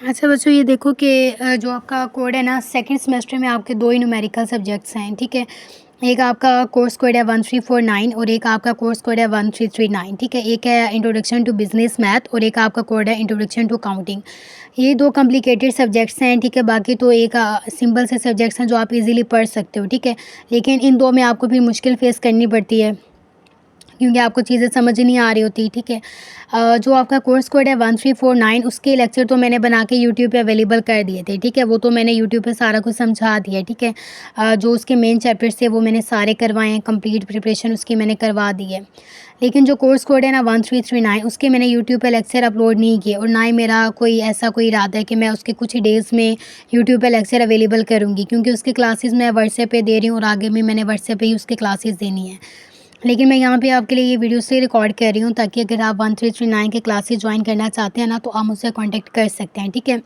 अच्छा बच्चों, ये देखो कि जो आपका कोड है ना, सेकंड सेमेस्टर में आपके 2 ही न्यूमेरिकल सब्जेक्ट्स हैं, ठीक है। एक आपका कोर्स कोड है 1349 और एक आपका कोर्स कोड है 1339, ठीक है। एक है इंट्रोडक्शन टू बिज़नेस मैथ और एक आपका कोड है इंट्रोडक्शन टू अकाउंटिंग। ये 2 कॉम्प्लिकेटेड सब्जेक्ट्स हैं, ठीक है। बाकी तो एक सिंपल से सब्जेक्ट्स हैं जो आप इजीली पढ़ सकते हो, ठीक है। लेकिन इन 2 में आपको भी मुश्किल फेस करनी पड़ती है क्योंकि आपको चीज़ें समझ नहीं आ रही होती, ठीक है। जो आपका कोर्स कोड है 1349, उसके लेक्चर तो मैंने बना के यूट्यूब पे अवेलेबल कर दिए थे, ठीक है। वो तो मैंने यूट्यूब पे सारा कुछ समझा दिया है, ठीक है। जो उसके मेन चैप्टर्स थे वो मैंने सारे करवाए हैं, कंप्लीट प्रिपरेशन उसकी मैंने करवा दी है। लेकिन जो कोर्स कोड है ना 1339, उसके मैंने यूट्यूब पे लेक्चर अपलोड नहीं किए और ना ही मेरा कोई इरादा है कि मैं उसके कुछ ही डेज़ में यूट्यूब पे लेक्चर अवेलेबल करूँगी, क्योंकि उसकी क्लासेस मैं व्हाट्सएप पे दे रही हूँ और आगे भी मैंने व्हाट्सएप पे ही उसकी क्लासेस देनी है। लेकिन मैं यहाँ पे आपके लिए ये वीडियो इसलिए रिकॉर्ड कर रही हूँ ताकि अगर आप 1339 के क्लासेस ज्वाइन करना चाहते हैं ना, तो आप मुझसे कांटेक्ट कर सकते हैं, ठीक है।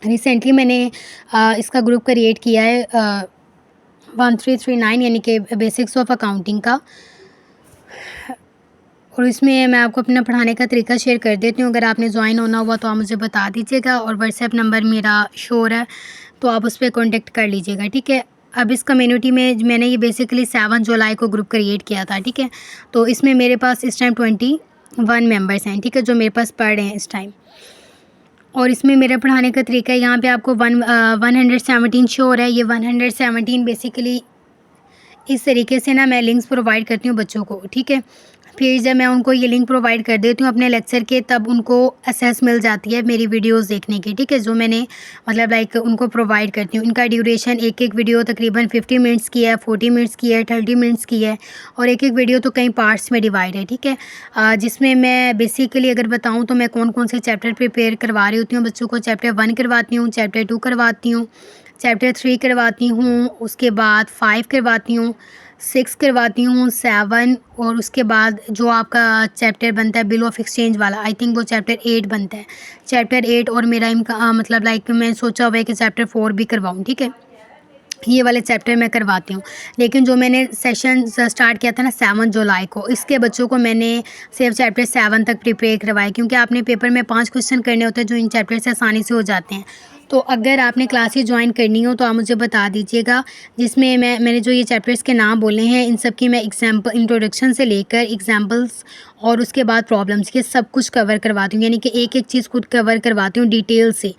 रिसेंटली मैंने इसका ग्रुप क्रिएट किया है 1339 यानी कि बेसिक्स ऑफ अकाउंटिंग का, और इसमें मैं आपको अपना पढ़ाने का तरीका शेयर कर देती हूँ। अगर आपने ज्वाइन होना हुआ तो आप मुझे बता दीजिएगा और व्हाट्सएप नंबर मेरा शो हो रहा है, तो आप उस पर कॉन्टेक्ट कर लीजिएगा, ठीक है। अब इस कम्युनिटी में मैंने ये बेसिकली 7 जुलाई को ग्रुप क्रिएट किया था, ठीक है। तो इसमें मेरे पास इस टाइम 21 मेंबर्स हैं, ठीक है, जो मेरे पास पढ़ रहे हैं इस टाइम। और इसमें मेरा पढ़ाने का तरीका है, यहाँ पे आपको 117 शो हो रहा है। ये 117 बेसिकली इस तरीके से ना मैं लिंक्स प्रोवाइड करती हूँ बच्चों को, ठीक है। फिर जब मैं उनको ये लिंक प्रोवाइड कर देती हूँ अपने लेक्चर के, तब उनको एक्सेस मिल जाती है मेरी वीडियोस देखने की, ठीक है, जो मैंने मतलब लाइक उनको प्रोवाइड करती हूँ। इनका ड्यूरेशन एक वीडियो तकरीबन 50 मिनट्स की है, 40 मिनट्स की है, 30 मिनट्स की है, और एक वीडियो तो कई पार्ट्स में डिवाइड है, ठीक है। जिसमें मैं बेसिकली अगर बताऊँ तो मैं कौन कौन से चैप्टर प्रिपेयर करवा रही होती हूँ बच्चों को। चैप्टर 1 करवाती हूँ, चैप्टर 2 करवाती हूँ, चैप्टर 3 करवाती हूँ, उसके बाद 5 करवाती हूँ, 6 करवाती हूँ, 7, और उसके बाद जो आपका चैप्टर बनता है बिल ऑफ एक्सचेंज वाला, आई थिंक वो चैप्टर 8 बनता है। चैप्टर 8 और मेरा इनका मतलब लाइक मैं सोचा हुआ है कि चैप्टर 4 भी करवाऊँ, ठीक है। ये वाले चैप्टर मैं करवाती हूँ। लेकिन जो मैंने सेशन स्टार्ट किया था ना 7 जुलाई को, इसके बच्चों को मैंने सिर्फ चैप्टर 7 तक प्रिपेयर करवाया, क्योंकि आपने पेपर में 5 क्वेश्चन करने होते हैं जो इन चैप्टर से आसानी से हो जाते हैं। तो अगर आपने क्लासेस ज्वाइन करनी हो तो आप मुझे बता दीजिएगा, जिसमें मैंने जो ये चैप्टर्स के नाम बोले हैं इन सब की मैं एग्जाम्पल इंट्रोडक्शन से लेकर एग्जाम्पल्स और उसके बाद प्रॉब्लम्स के सब कुछ कवर करवाती हूँ, यानी कि एक एक चीज़ खुद कवर करवाती हूँ डिटेल से।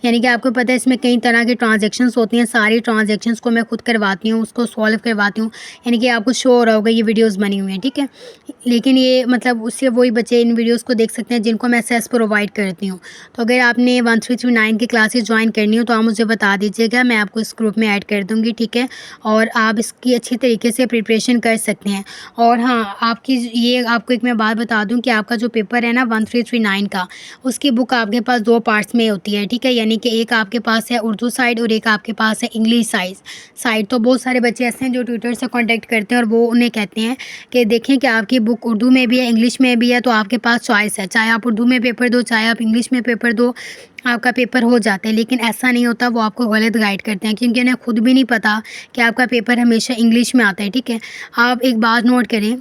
यानी कि आपको पता है इसमें कई तरह के ट्रांजैक्शंस होती हैं, सारी ट्रांजैक्शंस को मैं खुद करवाती हूँ, उसको सॉल्व करवाती हूँ। यानी कि आपको शो हो रहा होगा ये वीडियोस बनी हुई हैं, ठीक है। लेकिन ये मतलब उससे वही बच्चे इन वीडियोस को देख सकते हैं जिनको मैं एक्सेस प्रोवाइड करती हूँ। तो अगर आपने 1339 की क्लासेस ज्वाइन करनी हो तो आप मुझे बता दीजिएगा, मैं आपको इस ग्रुप में ऐड कर दूँगी, ठीक है। और आप इसकी अच्छी तरीके से प्रिपरेशन कर सकते हैं। और हाँ, आपकी ये आपको एक मैं बात बता दूँ कि आपका जो पेपर है ना 1339 का, उसकी बुक आपके पास 2 पार्ट्स में होती है, ठीक है। यानी कि एक आपके पास है उर्दू साइड और एक आपके पास है इंग्लिश साइड। तो बहुत सारे बच्चे ऐसे हैं जो ट्विटर से कांटेक्ट करते हैं और वो उन्हें कहते हैं कि देखें कि आपकी बुक उर्दू में भी है, इंग्लिश में भी है, तो आपके पास चॉइस है, चाहे आप उर्दू में पेपर दो, चाहे आप इंग्लिश में पेपर दो, आपका पेपर हो जाता है। लेकिन ऐसा नहीं होता, वो आपको गलत गाइड करते हैं, क्योंकि उन्हें खुद भी नहीं पता कि आपका पेपर हमेशा इंग्लिश में आता है, ठीक है। आप एक बात नोट करें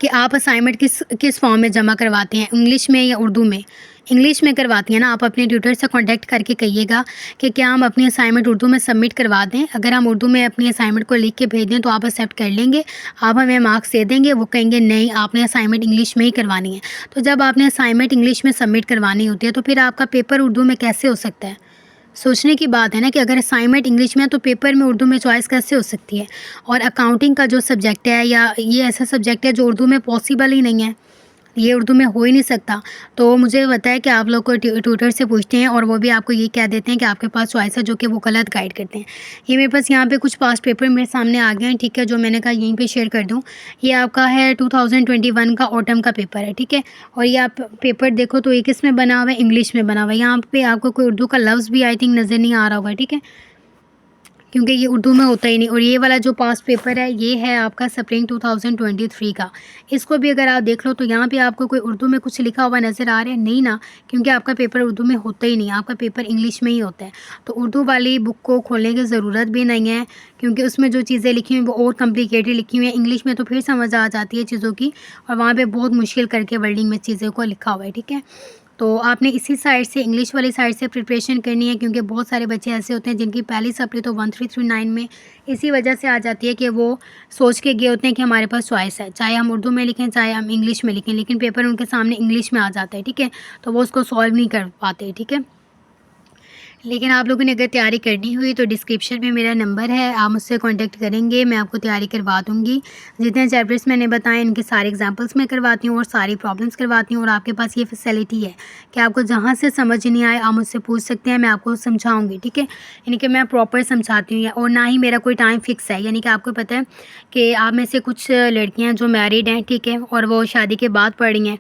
कि आप असाइनमेंट किस फॉर्म में जमा करवाते हैं, इंग्लिश में या उर्दू में। इंग्लिश में करवाती हैं ना, आप अपने ट्यूटर से कांटेक्ट करके कहिएगा कि क्या हम अपनी असाइनमेंट उर्दू में सबमिट करवा दें। अगर हम उर्दू में अपनी असाइनमेंट को लिख के भेज दें तो आप एक्सेप्ट कर लेंगे, आप हमें मार्क्स दे देंगे। वो कहेंगे नहीं, आपने असाइनमेंट इंग्लिश में ही करवानी है। तो जब आपने असाइनमेंट इंग्लिश में सबमिट करवानी होती है तो फिर आपका पेपर उर्दू में कैसे हो सकता है। सोचने की बात है ना कि अगर असाइनमेंट इंग्लिश में है तो पेपर में उर्दू में चॉइस कैसे हो सकती है। और अकाउंटिंग का जो सब्जेक्ट है, या ये ऐसा सब्जेक्ट है जो उर्दू में पॉसिबल ही नहीं है, ये उर्दू में हो ही नहीं सकता। तो मुझे पता है कि आप लोग को ट्यूटर से पूछते हैं और वो भी आपको ये कह देते हैं कि आपके पास चॉइस है, जो कि वो गलत गाइड करते हैं। ये मेरे पास यहाँ पे कुछ पास्ट पेपर मेरे सामने आ गए हैं, ठीक है, जो मैंने कहा यहीं पे शेयर कर दूँ। ये आपका है 2021 का ऑटम का पेपर है, ठीक है। और ये आप पेपर देखो तो ये किस में बना हुआ है, इंग्लिश में बना हुआ है। यहाँ पे आपको कोई उर्दू का लफ्ज़ भी आई थिंक नज़र नहीं आ रहा होगा, ठीक है, क्योंकि ये उर्दू में होता ही नहीं। और ये वाला जो पास्ट पेपर है ये है आपका स्प्रिंग 2023 का। इसको भी अगर आप देख लो तो यहाँ पे आपको कोई उर्दू में कुछ लिखा हुआ नज़र आ रहा है नहीं ना, क्योंकि आपका पेपर उर्दू में होता ही नहीं, आपका पेपर इंग्लिश में ही होता है। तो उर्दू वाली बुक को खोलने की ज़रूरत भी नहीं है, क्योंकि उसमें जो चीज़ें लिखी हुई वो और कॉम्प्लिकेटेड लिखी हुई हैं। इंग्लिश में तो फिर समझ आ जाती है चीज़ों की, और वहाँ पर बहुत मुश्किल करके वर्डिंग में चीज़ों को लिखा हुआ है, ठीक है। तो आपने इसी साइड से, इंग्लिश वाली साइड से प्रिपरेशन करनी है, क्योंकि बहुत सारे बच्चे ऐसे होते हैं जिनकी पहली सप्ली तो 1339 में इसी वजह से आ जाती है कि वो सोच के गए होते हैं कि हमारे पास चॉइस है, चाहे हम उर्दू में लिखें चाहे हम इंग्लिश में लिखें, लेकिन पेपर उनके सामने इंग्लिश में आ जाता है, ठीक है। तो वो उसको सॉल्व नहीं कर पाते, ठीक है। लेकिन आप लोगों ने अगर तैयारी करनी हुई तो डिस्क्रिप्शन में मेरा नंबर है, आप मुझसे कांटेक्ट करेंगे, मैं आपको तैयारी करवा दूँगी। जितने चैप्टर्स मैंने बताए इनके सारे एग्जांपल्स मैं करवाती हूँ और सारी प्रॉब्लम्स करवाती हूँ, और आपके पास ये फैसिलिटी है कि आपको जहाँ से समझ नहीं आए आप मुझसे पूछ सकते हैं, मैं आपको समझाऊँगी, ठीक है। यानी कि मैं प्रॉपर समझाती हूँ, और ना ही मेरा कोई टाइम फ़िक्स है। यानी कि आपको पता है कि आप में से कुछ लड़कियाँ जो मैरिड हैं, ठीक है, और वो शादी के बाद पढ़ रही हैं,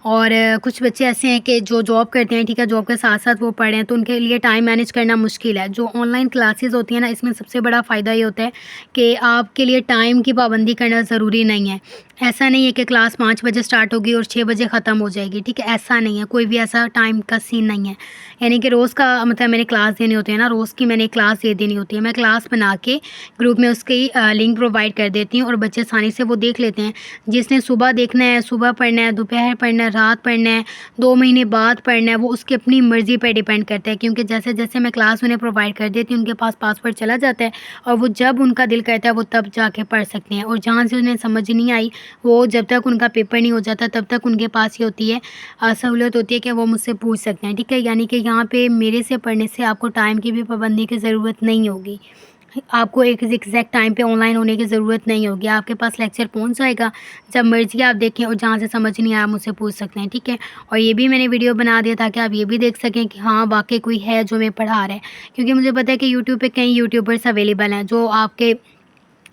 और कुछ बच्चे ऐसे हैं कि जो जॉब करते हैं, ठीक है, जॉब के साथ-साथ वो पढ़ रहे हैं, तो उनके लिए टाइम मैनेज करना मुश्किल है। जो ऑनलाइन क्लासेस होती हैं ना, इसमें सबसे बड़ा फ़ायदा ये होता है कि आपके लिए टाइम की पाबंदी करना ज़रूरी नहीं है। ऐसा नहीं है कि क्लास 5 बजे स्टार्ट होगी और 6 बजे ख़त्म हो जाएगी, ठीक है, ऐसा नहीं है, कोई भी ऐसा टाइम का सीन नहीं है। यानी कि रोज़ का मतलब मैंने क्लास देनी होती है ना, रोज़ की मैंने क्लास दे देनी होती है। मैं क्लास बना के ग्रुप में उसकी लिंक प्रोवाइड कर देती हूँ, और बच्चे आसानी से वो देख लेते हैं। जिसने सुबह देखना है, सुबह पढ़ना है, दोपहर पढ़ना है, रात पढ़ना है, 2 महीने बाद पढ़ना है, वो उसकी अपनी मर्ज़ी पे डिपेंड करता है, क्योंकि जैसे-जैसे मैं क्लास उन्हें प्रोवाइड कर देती हूँ, उनके पास पासवर्ड चला जाता है, और वो जब उनका दिल करता है वो तब जाके पढ़ सकते हैं। और जहाँ से उन्हें समझ नहीं आई, वो जब तक उनका पेपर नहीं हो जाता तब तक उनके पास ये होती है सहूलियत होती है कि वो मुझसे पूछ सकते हैं, ठीक है। यानी कि यहाँ पे मेरे से पढ़ने से आपको टाइम की भी पाबंदी की ज़रूरत नहीं होगी। आपको एक एग्ज़ैक्ट टाइम पे ऑनलाइन होने की ज़रूरत नहीं होगी, आपके पास लेक्चर पहुँच जाएगा, जब मर्ज़ी आप देखें, और जहाँ से समझ नहीं आया मुझसे पूछ सकते हैं, ठीक है। और ये भी मैंने वीडियो बना दिया ताकि आप ये भी देख सकें कि हाँ, वाक़ई कोई है जो हमें पढ़ा रहा है, क्योंकि मुझे पता है कि यूट्यूब पे कई यूट्यूबर्स अवेलेबल हैं जो आपके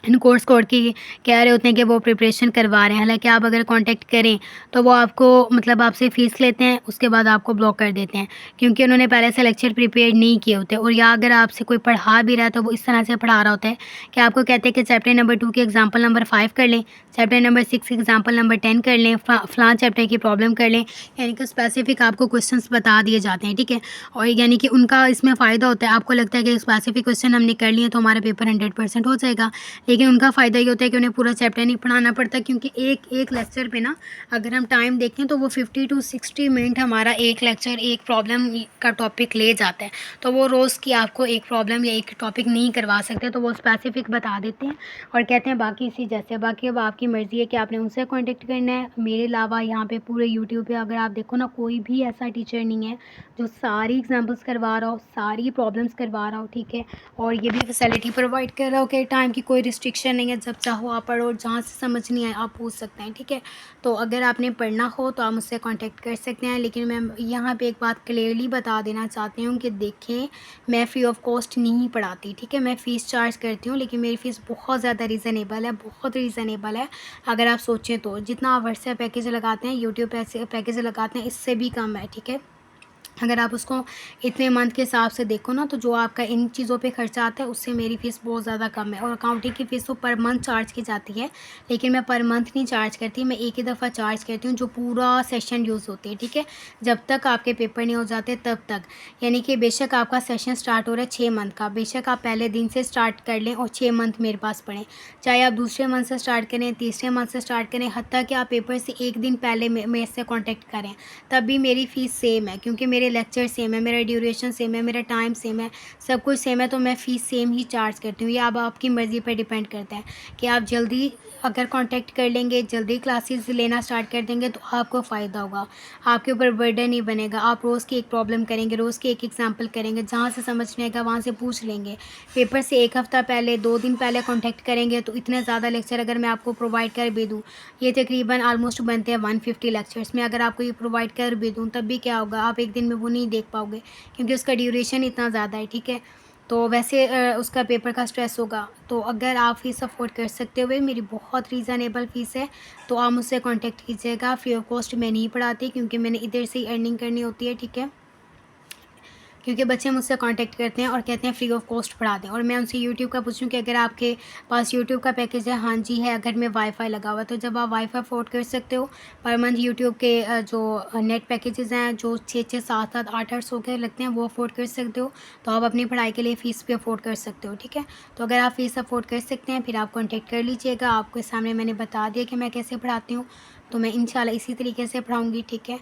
इन कोर्स कोड की कह रहे होते हैं कि वो प्रिपरेशन करवा रहे हैं। हालाँकि आप अगर कॉन्टैक्ट करें तो वो आपको मतलब आपसे फ़ीस लेते हैं, उसके बाद आपको ब्लॉक कर देते हैं, क्योंकि उन्होंने पहले से लेक्चर प्रिपेयर नहीं किए होते। और या अगर आपसे कोई पढ़ा भी रहा है तो वो इस तरह से पढ़ा रहा होता है कि आपको कहते हैं कि चैप्टर नंबर 2 के एग्ज़ाम्पल नंबर 5 कर लें, चैप्टर नंबर 6 एग्ज़ाम्पल नंबर 10 कर लें, फलाँ चैप्टर की प्रॉब्लम कर लें। यानी कि स्पेसिफ़िक आपको क्वेश्चंस बता दिए जाते हैं, ठीक है। और यानी कि उनका इसमें फ़ायदा होता है, आपको लगता है कि स्पेसिफ़िक क्वेश्चन हमने कर लिए तो हमारा पेपर 100% हो जाएगा। लेकिन उनका फ़ायदा ये होता है कि उन्हें पूरा चैप्टर नहीं पढ़ाना पड़ता, क्योंकि एक लेक्चर पे ना अगर हम टाइम देखें तो वो 50 टू 60 मिनट हमारा एक लेक्चर एक प्रॉब्लम का टॉपिक ले जाता है। तो वो रोज़ की आपको एक प्रॉब्लम या एक टॉपिक नहीं करवा सकते, तो वो स्पेसिफिक बता देते हैं और कहते हैं बाकी इसी जैसे। बाकी अब आपकी मर्ज़ी है कि आपने उनसे कॉन्टेक्ट करना है। मेरे अलावा यहाँ पे पूरे यूट्यूब पे अगर आप देखो ना, कोई भी ऐसा टीचर नहीं है जो सारी एग्जाम्पल्स करवा रहा हो, सारी प्रॉब्लम्स करवा रहा हो, ठीक है। और ये भी फैसिलिटी प्रोवाइड कर रहा हो कि टाइम की कोई रिस्ट्रिक्शन नहीं है, जब चाहो आप पढ़ो, जहाँ से समझ नहीं आए आप पूछ सकते हैं, ठीक है। तो अगर आपने पढ़ना हो तो आप मुझसे कांटेक्ट कर सकते हैं। लेकिन मैं यहाँ पे एक बात क्लियरली बता देना चाहती हूँ कि देखें, मैं फ़्री ऑफ कॉस्ट नहीं पढ़ाती, ठीक है। मैं फ़ीस चार्ज करती हूँ, लेकिन मेरी फ़ीस बहुत ज़्यादा रीज़नेबल है, बहुत रीज़नेबल है। अगर आप सोचें तो जितना आप व्हाट्सएप पैकेज लगाते हैं, यूट्यूब पैकेज लगाते हैं, इससे भी कम है, ठीक है। अगर आप उसको इतने मंथ के हिसाब से देखो ना, तो जो आपका इन चीज़ों पे खर्चा आता है उससे मेरी फ़ीस बहुत ज़्यादा कम है। और अकाउंटिंग की फ़ीस तो पर मंथ चार्ज की जाती है, लेकिन मैं पर मंथ नहीं चार्ज करती, मैं एक ही दफ़ा चार्ज करती हूँ जो पूरा सेशन यूज़ होती है, ठीक है। जब तक आपके पेपर नहीं हो जाते तब तक। यानी कि बेशक आपका सेशन स्टार्ट हो रहा है 6 मंथ का, बेशक आप पहले दिन से स्टार्ट कर लें और 6 मंथ मेरे पास पढ़ें, चाहे आप दूसरे मंथ से स्टार्ट करें, तीसरे मंथ से स्टार्ट करें, हत्ता कि आप पेपर से एक दिन पहले मेरे से कॉन्टैक्ट करें, तब भी मेरी फ़ीस सेम है, क्योंकि मेरे लेक्चर सेम है, मेरा ड्यूरेशन सेम है, मेरा टाइम सेम है, सब कुछ सेम है। तो मैं फ़ीस सेम ही चार्ज करती हूँ। ये अब आपकी मर्ज़ी पर डिपेंड करता है कि आप जल्दी अगर कांटेक्ट कर लेंगे, जल्दी क्लासेस लेना स्टार्ट कर देंगे तो आपको फ़ायदा होगा, आपके ऊपर बर्डन नहीं बनेगा। आप रोज़ की एक प्रॉब्लम करेंगे, रोज़ की एक एग्जाम्पल करेंगे, जहाँ से समझ नहीं आएगा वहाँ से पूछ लेंगे। पेपर से एक हफ़्ता पहले, 2 दिन पहले कॉन्टैक्ट करेंगे तो इतने ज़्यादा लेक्चर अगर मैं आपको प्रोवाइड कर भी दूँ, ये तकरीबन ऑलमोस्ट बनते हैं 150 लेक्चर्स में, अगर आपको ये प्रोवाइड कर भी दूँ तब भी क्या होगा, आप एक दिन में वो नहीं देख पाओगे, क्योंकि उसका ड्यूरेशन इतना ज़्यादा है, ठीक है। तो वैसे उसका पेपर का स्ट्रेस होगा। तो अगर आप फ़ीस अफोर्ड कर सकते हो, मेरी बहुत रीज़नेबल फ़ीस है, तो आप मुझसे कॉन्टैक्ट कीजिएगा। फ्री ऑफ कॉस्ट मैं नहीं पढ़ाती, क्योंकि मैंने इधर से ही अर्निंग करनी होती है, ठीक है। क्योंकि बच्चे मुझसे कांटेक्ट करते हैं और कहते हैं फ्री ऑफ कॉस्ट पढ़ा दें, और मैं उनसे यूट्यूब का पूछूं कि अगर आपके पास यूट्यूब का पैकेज है, हाँ जी है, घर में वाईफाई लगा हुआ है, तो जब आप वाईफाई अफोर्ड कर सकते हो, पर मंथ यूट्यूब के जो नेट पैकेजेस हैं जो 6-6, 7-7, 8-8 के लगते हैं, वो अफोर्ड कर सकते हो, तो आप अपनी पढ़ाई के लिए फ़ीस भी अफोर्ड कर सकते हो, ठीक है। तो अगर आप फ़ीस अफोर्ड कर सकते हैं फिर आप कॉन्टेक्ट कर लीजिएगा। आपके सामने मैंने बता दिया कि मैं कैसे पढ़ाती हूँ, तो मैं इंशाल्लाह इसी तरीके से पढ़ाऊँगी, ठीक है।